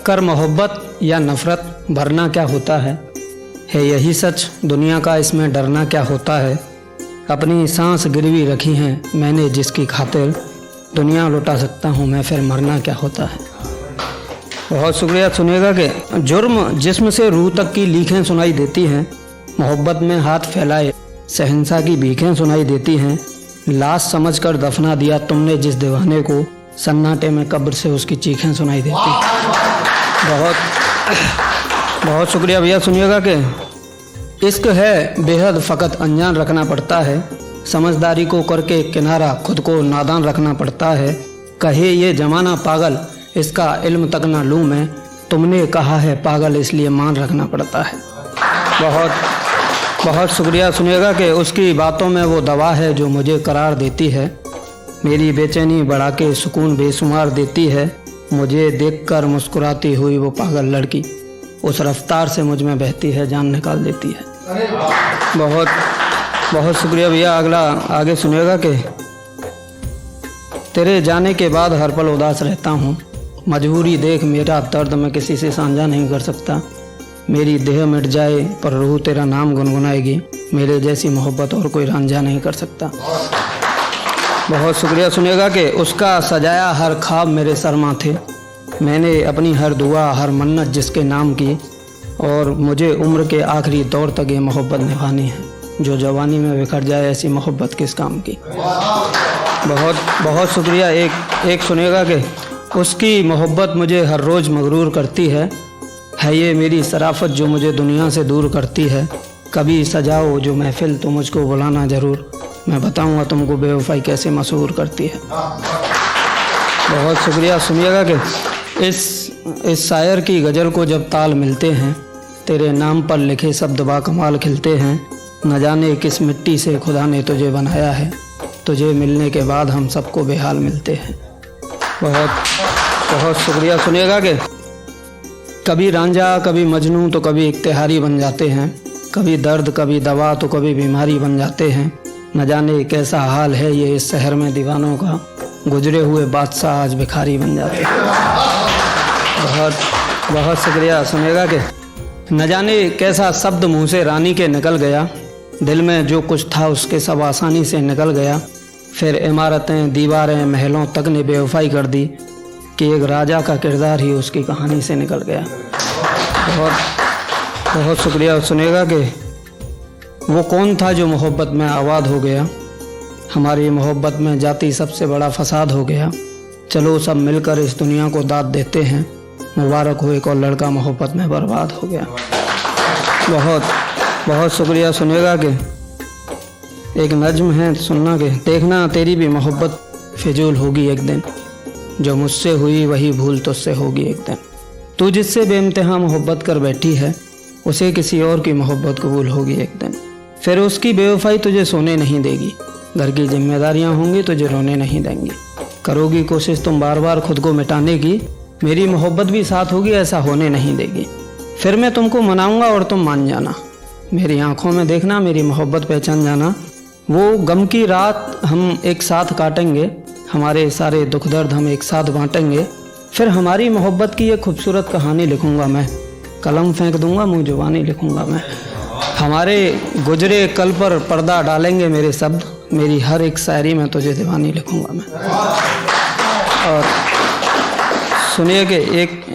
कर मोहब्बत या नफ़रत, भरना क्या होता है यही सच, दुनिया का इसमें डरना क्या होता है। अपनी सांस गिरवी रखी हैं मैंने जिसकी खातिर, दुनिया लुटा सकता हूँ मैं फिर मरना क्या होता है। बहुत शुक्रिया। सुनिएगा कि जुर्म जिस्म से रूह तक की लीखें सुनाई देती हैं, मोहब्बत में हाथ फैलाए शहंशाह की भीखें सुनाई देती हैं। लाश समझकर दफना दिया तुमने जिस दीवाने को, सन्नाटे में कब्र से उसकी चीखें सुनाई देती हैं। बहुत शुक्रिया भैया। सुनिएगा कि इश्क है बेहद फ़कत अनजान रखना पड़ता है, समझदारी को करके किनारा खुद को नादान रखना पड़ता है। कहे ये ज़माना पागल इसका इल्म तक ना लूँ मैं, तुमने कहा है पागल इसलिए मान रखना पड़ता है। बहुत शुक्रिया। सुनिएगा कि उसकी बातों में वो दवा है जो मुझे करार देती है, मेरी बेचैनी बढ़ा के सुकून बेशुमार देती है। मुझे देखकर मुस्कुराती हुई वो पागल लड़की उस रफ्तार से मुझ में बहती है, जान निकाल देती है। बहुत शुक्रिया भैया। अगला आगे सुनिएगा कि तेरे जाने के बाद हर पल उदास रहता हूँ, मजबूरी देख मेरा दर्द मैं किसी से साझा नहीं कर सकता। मेरी देह मिट जाए पर रूह तेरा नाम गुनगुनाएगी, मेरे जैसी मोहब्बत और कोई रांझा नहीं कर सकता। बहुत शुक्रिया। सुनिएगा कि उसका सजाया हर ख्वाब मेरे सर माथे, मैंने अपनी हर दुआ हर मन्नत जिसके नाम की, और मुझे उम्र के आखिरी दौर तक ये मोहब्बत निभानी है, जो जवानी में बिखर जाए ऐसी मोहब्बत किस काम की। बहुत शुक्रिया। एक सुनिएगा कि उसकी मोहब्बत मुझे हर रोज़ मगरूर करती है ये मेरी शराफत जो मुझे दुनिया से दूर करती है। कभी सजाओ जो महफिल तो मुझको बुलाना ज़रूर, मैं बताऊंगा तुमको बेवफाई कैसे मशहूर करती है। बहुत शुक्रिया। सुनिएगा कि इस शायर की गज़ल को जब ताल मिलते हैं, तेरे नाम पर लिखे शब्द बाकमाल खिलते हैं। न जाने किस मिट्टी से खुदा ने तुझे बनाया है, तुझे मिलने के बाद हम सबको बेहाल मिलते हैं। बहुत शुक्रिया। सुनिएगा कि कभी रांझा कभी मजनू तो कभी इख्तियारी बन जाते हैं, कभी दर्द कभी दवा तो कभी बीमारी बन जाते हैं। न जाने कैसा हाल है ये इस शहर में दीवानों का, गुजरे हुए बादशाह आज भिखारी बन जाते हैं। बहुत शुक्रिया। सुनिएगा कि न जाने कैसा शब्द मुँह से रानी के निकल गया, दिल में जो कुछ था उसके सब आसानी से निकल गया। फिर इमारतें दीवारें महलों तक ने बेवफाई कर दी कि एक राजा का किरदार ही उसकी कहानी से निकल गया। बहुत शुक्रिया। सुनिएगा कि वो कौन था जो मोहब्बत में आबाद हो गया, हमारी मोहब्बत में जाति सबसे बड़ा फसाद हो गया। चलो सब मिलकर इस दुनिया को दाद देते हैं, मुबारक हो एक और लड़का मोहब्बत में बर्बाद हो गया। बहुत शुक्रिया। सुनिएगा कि एक नज्म है, सुनना के देखना तेरी भी मोहब्बत फिजूल होगी एक दिन, जो मुझसे हुई वही भूल तुझसे होगी एक दिन। तू जिससे बेइंतहा मोहब्बत कर बैठी है, उसे किसी और की मोहब्बत कबूल होगी एक दिन। फिर उसकी बेवफाई तुझे सोने नहीं देगी, घर की जिम्मेदारियां होंगी तुझे रोने नहीं देंगी। करोगी कोशिश तुम बार बार खुद को मिटाने की, मेरी मोहब्बत भी साथ होगी ऐसा होने नहीं देगी। फिर मैं तुमको मनाऊंगा और तुम मान जाना, मेरी आंखों में देखना मेरी मोहब्बत पहचान जाना। वो गम की रात हम एक साथ काटेंगे, हमारे सारे दुख दर्द हम एक साथ बांटेंगे। फिर हमारी मोहब्बत की ये खूबसूरत कहानी लिखूंगा मैं, कलम फेंक दूंगा मुँह जुबानी लिखूंगा मैं। हमारे गुजरे कल पर पर्दा डालेंगे मेरे शब्द, मेरी हर एक शायरी में तुझे दीवानी लिखूंगा मैं। और सुनिए कि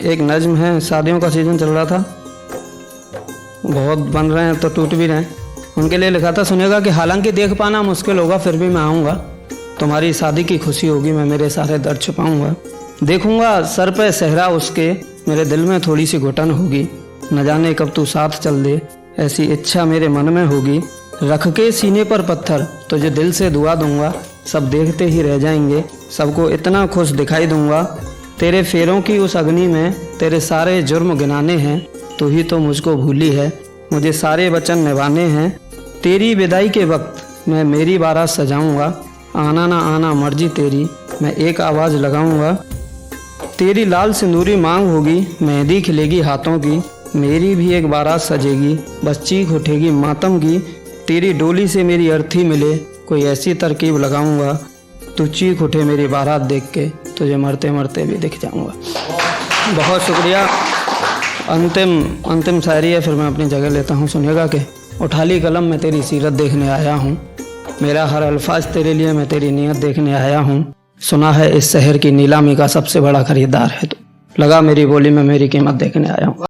एक नज्म है, शादियों का सीज़न चल रहा था, बहुत बन रहे हैं तो टूट भी रहे हैं, उनके लिए लिखा था। सुनिएगा कि हालांकि देख पाना मुश्किल होगा फिर भी मैं आऊँगा, तुम्हारी शादी की खुशी होगी मैं मेरे सारे दर्द छुपाऊँगा। देखूँगा सर पे सहरा उसके, मेरे दिल में थोड़ी सी घुटन होगी, न जाने कब तू साथ चल दे ऐसी इच्छा मेरे मन में होगी। रख के सीने पर पत्थर तुझे दिल से दुआ दूंगा, सब देखते ही रह जाएंगे सबको इतना खुश दिखाई दूंगा। तेरे फेरों की उस अग्नि में तेरे सारे जुर्म गिनाने हैं, तू ही तो मुझको भूली है मुझे सारे वचन निभाने हैं। तेरी विदाई के वक्त मैं मेरी बारात सजाऊंगा, आना ना आना मर्जी तेरी मैं एक आवाज़ लगाऊंगा। तेरी लाल सिंदूरी मांग होगी, मेहंदी खिलेगी हाथों की, मेरी भी एक बारात सजेगी, बस चीख उठेगी मातम की। तेरी डोली से मेरी अर्थी मिले, कोई ऐसी तरकीब लगाऊंगा, तू चीख उठे मेरी बारात देख के, तुझे मरते मरते भी दिख जाऊंगा। बहुत शुक्रिया। अंतिम शायरी है, फिर मैं अपनी जगह लेता हूँ। सुनिएगा कि उठा ली कलम, मैं तेरी सीरत देखने आया हूँ, मेरा हर अल्फाज तेरे लिए, मैं तेरी नीयत देखने आया हूँ। सुना है इस शहर की नीलामी का सबसे बड़ा खरीदार है तू, लगा मेरी बोली में मेरी कीमत देखने आया हूँ।